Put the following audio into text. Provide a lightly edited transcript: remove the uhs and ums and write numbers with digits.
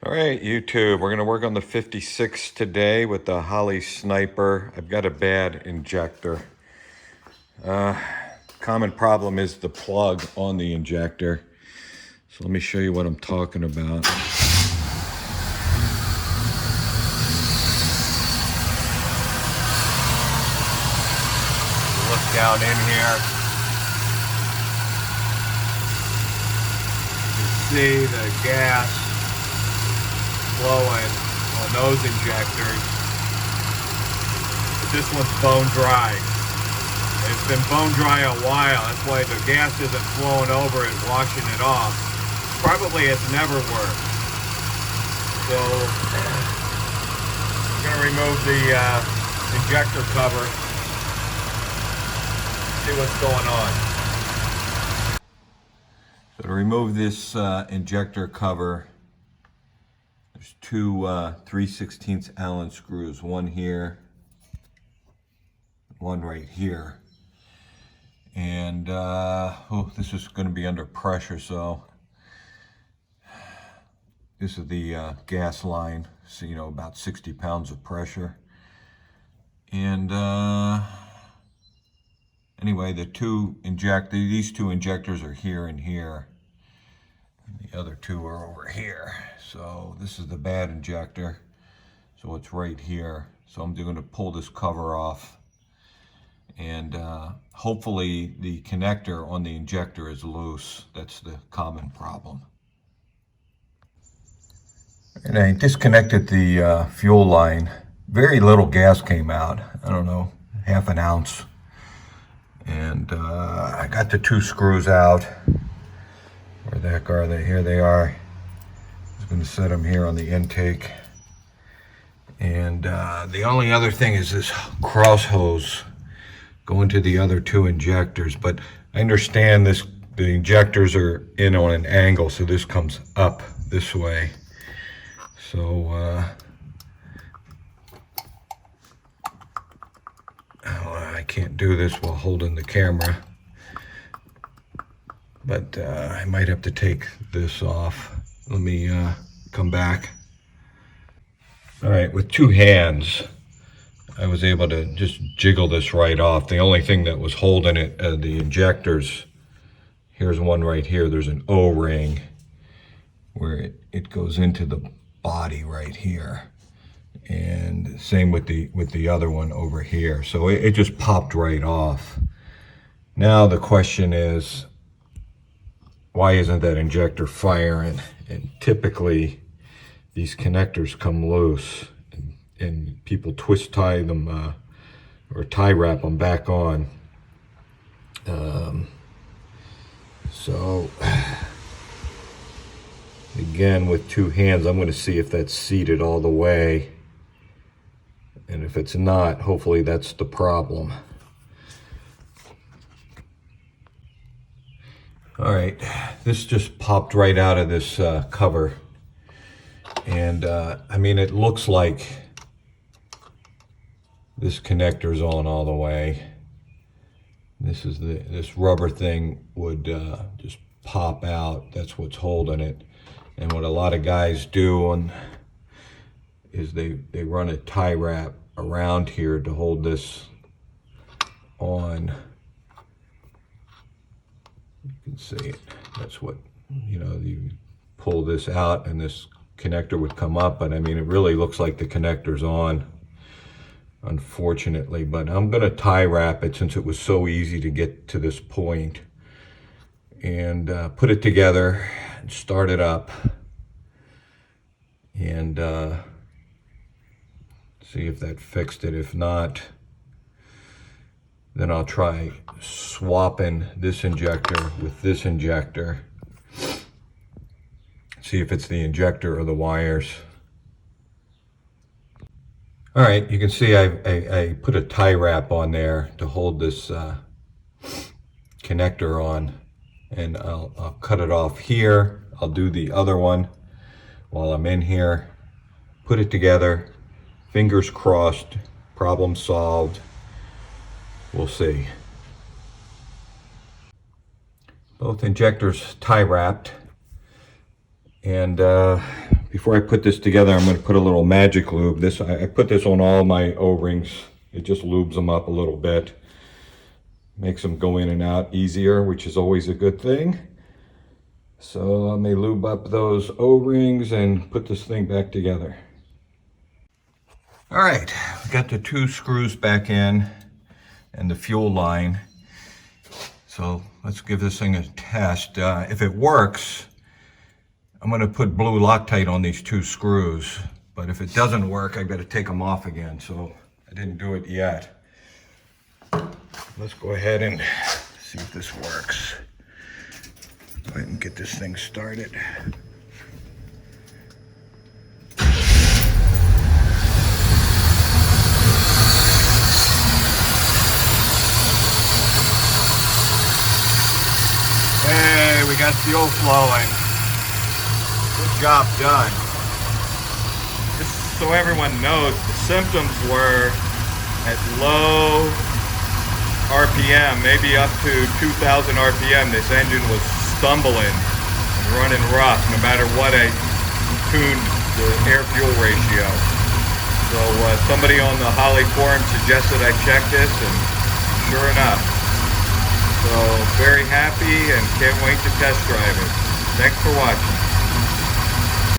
All right, YouTube, we're going to work on the 56 today with the Holley Sniper. I've got a bad injector. Common problem is the plug on the injector. So let me show you what I'm talking about. Look down in here. You can see the gas flowing on those injectors. But this one's bone dry. It's been bone dry a while. That's why the gas isn't flowing over and washing it off. Probably it's never worked. So I'm going to remove the injector cover. See what's going on. So to remove this injector cover, there's two 3/16 Allen screws, one here, one right here. And this is going to be under pressure, so this is the gas line, so about 60 pounds of pressure. And anyway, these two injectors are here and here, and the other two are over here. So this is the bad injector, so it's right here. So I'm going to pull this cover off, and hopefully the connector on the injector is loose. That's the common problem. And I disconnected the fuel line. Very little gas came out. I don't know, half an ounce. And I got the two screws out. Where the heck are they? Here they are. I was going to set them here on the intake. And the only other thing is this cross hose going to the other two injectors. But I understand the injectors are in on an angle, so this comes up this way. So I can't do this while holding the camera, but I might have to take this off. Let me come back. All right, with two hands, I was able to just jiggle this right off. The only thing that was holding it, the injectors, here's one right here. There's an O-ring where it goes into the body right here. And same with the other one over here. So it just popped right off. Now the question is, why isn't that injector firing? And typically these connectors come loose, and people twist tie them or tie wrap them back on. So again, with two hands, I'm going to see if that's seated all the way. And if it's not, hopefully that's the problem. All right, this just popped right out of this cover. And I mean, it looks like this connector's on all the way. This rubber thing would just pop out. That's what's holding it. And what a lot of guys do is they run a tie wrap around here to hold this on. You can see it. That's what, you pull this out and this connector would come up, but I mean, it really looks like the connector's on, unfortunately. But I'm gonna tie wrap it, since it was so easy to get to this point, and put it together and start it up, and see if that fixed it. If not, then I'll try swapping this injector with this injector. See if it's the injector or the wires. All right, you can see I put a tie wrap on there to hold this connector on, and I'll cut it off here. I'll do the other one while I'm in here. Put it together. Fingers crossed. Problem solved. We'll see. Both injectors tie wrapped, and before I put this together, I'm going to put a little magic lube. I put this on all my O-rings. It just lubes them up a little bit. Makes them go in and out easier, which is always a good thing. So let me lube up those O-rings and put this thing back together. All right, we got the 2 screws back in and the fuel line. So let's give this thing a test. If it works, I'm going to put blue Loctite on these 2 screws. But if it doesn't work, I've got to take them off again. So I didn't do it yet. Let's go ahead and see if this works. Go ahead and get this thing started. Hey, we got fuel flowing. Good job done. Just so everyone knows, the symptoms were at low RPM, maybe up to 2,000 RPM, this engine was stumbling and running rough no matter what I tuned the air-fuel ratio. So somebody on the Holley forum suggested I check this, and sure enough. So very happy and can't wait to test drive it. Thanks for watching.